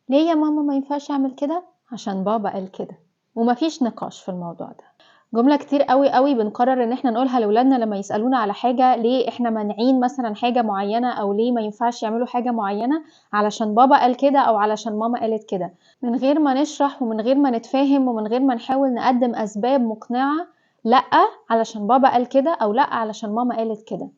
ليه يا ماما ما ينفعش اعمل كده؟ عشان بابا قال كده. ومفيش نقاش في الموضوع ده. جملة كتير قوي قوي بنقرر ان احنا نقولها لاولادنا لما يسألونا على حاجة، ليه احنا مانعين مثلا حاجة معينة او ليه ما ينفعش يعملوا حاجة معينة، علشان بابا قال كده او علشان ماما قالت كده، من غير ما نشرح ومن غير ما نتفاهم ومن غير ما نحاول نقدم اسباب مقنعة. لا، علشان بابا قال كده، او لا علشان ماما قالت كده.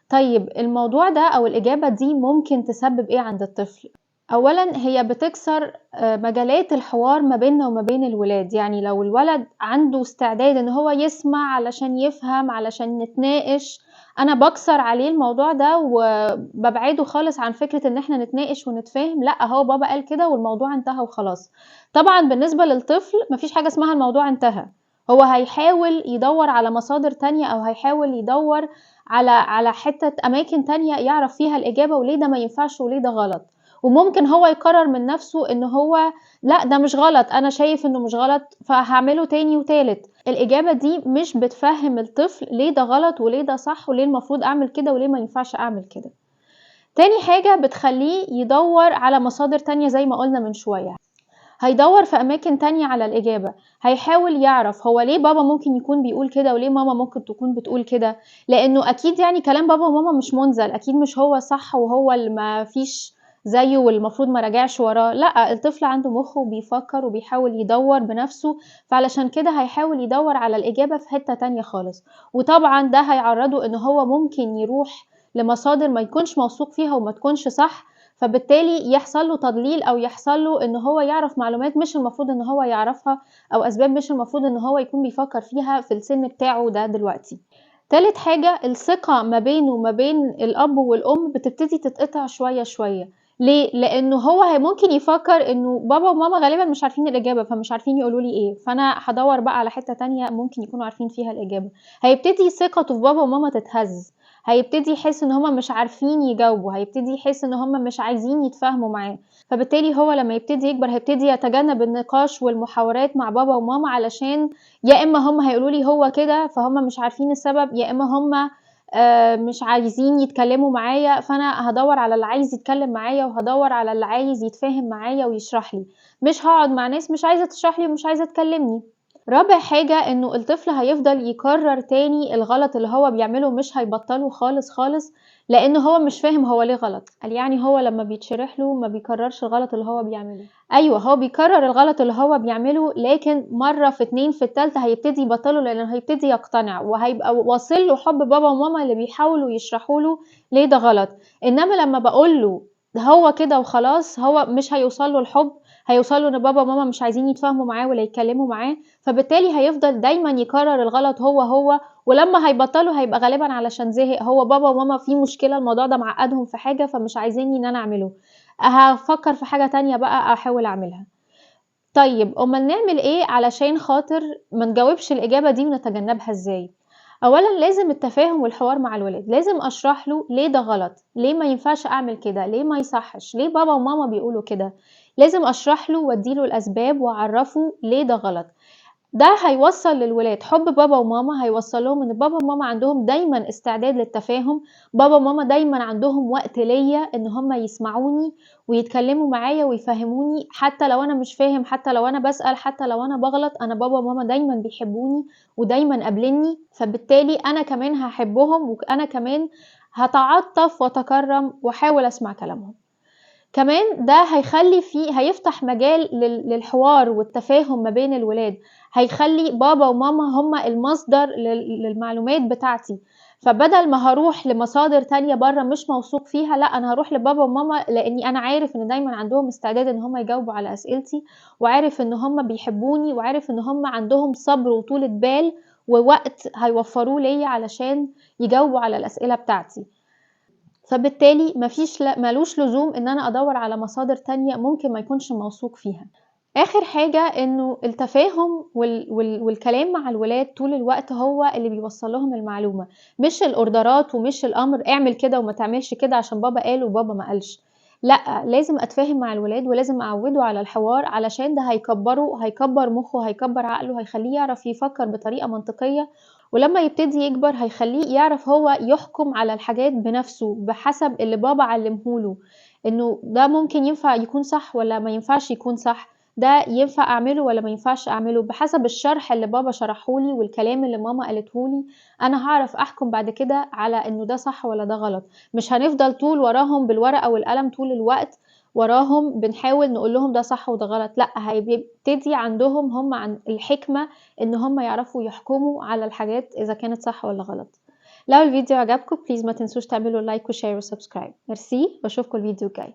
طيب الموضوع ده او الاجابة دي ممكن تسبب ايه عند الطفل؟ اولا هي بتكسر مجالات الحوار ما بيننا وما بين الولاد. يعني لو الولد عنده استعداد ان هو يسمع علشان يفهم علشان نتناقش، انا بكسر عليه الموضوع ده وببعده خالص عن فكرة ان احنا نتناقش ونتفاهم. لا، هو بابا قال كده والموضوع انتهى وخلاص. طبعا بالنسبة للطفل مفيش حاجة اسمها الموضوع انتهى. هو هيحاول يدور على مصادر تانية او هيحاول يدور على حتة اماكن تانية يعرف فيها الاجابة، وليه ده ما ينفعش وليه ده غلط. وممكن هو يقرر من نفسه ان هو لا، ده مش غلط، انا شايف انه مش غلط فهعمله تاني وتالت. الاجابة دي مش بتفهم الطفل ليه ده غلط وليه ده صح وليه المفروض اعمل كده وليه ما ينفعش اعمل كده. تاني حاجة بتخليه يدور على مصادر تانية زي ما قلنا من شوية. هيدور في اماكن تانية على الاجابة. هيحاول يعرف هو ليه بابا ممكن يكون بيقول كده وليه ماما ممكن تكون بتقول كده، لانه اكيد يعني كلام بابا وماما مش منزل، اكيد مش هو صح وهو اللي ما فيش زيه والمفروض ما راجعش وراه. لا، الطفل عنده مخ وبيفكر وبيحاول يدور بنفسه، فعلشان كده هيحاول يدور على الاجابة في حتة تانية خالص. وطبعا ده هيعرضه ان هو ممكن يروح لمصادر ما يكونش موثوق فيها وما تكونش صح، فبالتالي يحصل له تضليل او يحصل له ان هو يعرف معلومات مش المفروض ان هو يعرفها، او اسباب مش المفروض ان هو يكون بيفكر فيها في السن بتاعه ده دلوقتي. تالت حاجة، الثقة ما بينه وما بين الاب والام بتبتدي تتقطع شوية شوية. ليه؟ لانه هو ممكن يفكر انه بابا وماما غالبا مش عارفين الاجابة فمش عارفين يقولوا لي ايه، فانا هدور بقى على حتة تانية ممكن يكونوا عارفين فيها الاجابة. هيبتدي ثقته في بابا وماما تتهز. هيبتدي يحس ان هما مش عارفين يجاوبوا، هيبتدي يحس ان هما مش عايزين يتفاهموا معاه. فبالتالي هو لما يبتدي يكبر هيبتدي يتجنب النقاش والمحاورات مع بابا وماما، علشان يا اما هم هيقولوا لي هو كده فهم مش عارفين السبب، يا اما هم مش عايزين يتكلموا معايا، فانا هدور على اللي عايز يتكلم معايا وهدور على اللي عايز يتفاهم معايا ويشرح لي. مش هقعد مع ناس مش عايزة تشرح لي ومش عايزة تكلمني. رابع حاجة انه الطفل هيفضل يكرر تاني الغلط اللي هو بيعمله، مش هيبطله خالص خالص، لانه هو مش فاهم هو ليه غلط. قال يعني هو لما بيتشرح له ما بيكررش الغلط اللي هو بيعمله. ايوه، هو بيكرر الغلط اللي هو بيعمله، لكن مرة في اتنين في التالتة هيبتدي يبطله لانه هيبتدي يقتنع وهيبقى واصل له حب بابا وماما اللي بيحاولوا يشرحوا له ليه ده غلط. انما لما بقول له هو كده وخلاص، هو مش هيوصل له الحب، هيوصل له ان بابا وماما مش عايزين يتفاهموا معاه ولا يتكلموا معاه، فبالتالي هيفضل دايما يكرر الغلط هو. ولما هيبطله هيبقى غالبا علشان زهق، هو بابا وماما في مشكلة الموضوع ده معقدهم في حاجة فمش عايزيني ان انا اعمله، هفكر في حاجة تانية بقى احاول اعملها. طيب امال نعمل ايه علشان خاطر ما نجاوبش الاجابة دي ونتجنبها ازاي؟ اولا لازم التفاهم والحوار مع الولاد. لازم اشرح له ليه ده غلط، ليه ما ينفعش اعمل كده، ليه ما يصحش، ليه بابا وماما بيقولوا كده. لازم اشرح له واديله الاسباب واعرفه ليه ده غلط. ده هيوصل للولاد حب بابا وماما، هيوصل لهم ان بابا وماما عندهم دايما استعداد للتفاهم، بابا وماما دايما عندهم وقت ليا ان هم يسمعوني ويتكلموا معايا ويفهموني، حتى لو انا مش فاهم، حتى لو انا بسأل، حتى لو انا بغلط، انا بابا وماما دايما بيحبوني ودايما قابليني، فبالتالي انا كمان هحبهم وانا كمان هتعطف واتكرم واحاول اسمع كلامهم. كمان ده هيفتح مجال للحوار والتفاهم ما بين الولاد، هيخلي بابا وماما هما المصدر للمعلومات بتاعتي، فبدل ما هروح لمصادر تانية بره مش موثوق فيها، لا انا هروح لبابا وماما لاني انا عارف ان دايما عندهم استعداد ان هما يجاوبوا على اسئلتي، وعارف ان هما بيحبوني، وعارف ان هما عندهم صبر وطولة بال ووقت هيوفروه ليا علشان يجاوبوا على الاسئلة بتاعتي. فبالتالي ملوش لزوم ان انا ادور على مصادر تانية ممكن ما يكونش موثوق فيها. اخر حاجة انه التفاهم والكلام مع الولاد طول الوقت هو اللي بيوصل لهم المعلومة، مش الاوردرات ومش الامر اعمل كده وما تعملش كده عشان بابا قال وبابا ما قالش. لا، لازم اتفاهم مع الولاد ولازم اعوده على الحوار، علشان ده هيكبر مخه، هيكبر عقله، هيخليه يعرف يفكر بطريقة منطقية، ولما يبتدي يكبر هيخليه يعرف هو يحكم على الحاجات بنفسه بحسب اللي بابا علمهوله، انه ده ممكن ينفع يكون صح ولا ما ينفعش يكون صح، ده ينفع اعمله ولا ما ينفعش اعمله. بحسب الشرح اللي بابا شرحهولي والكلام اللي ماما قالتهولي انا هعرف احكم بعد كده على انه ده صح ولا ده غلط. مش هنفضل طول وراهم بالورقة والقلم طول الوقت وراهم بنحاول نقول لهم ده صح وده غلط، لأ هيبتدي عندهم هم عن الحكمة إن هم يعرفوا يحكموا على الحاجات إذا كانت صح ولا غلط. لو الفيديو عجبكم بليز ما تنسوش تعملوا لايك وشير وسبسكرايب. ميرسي، بشوفكم الفيديو الجاي.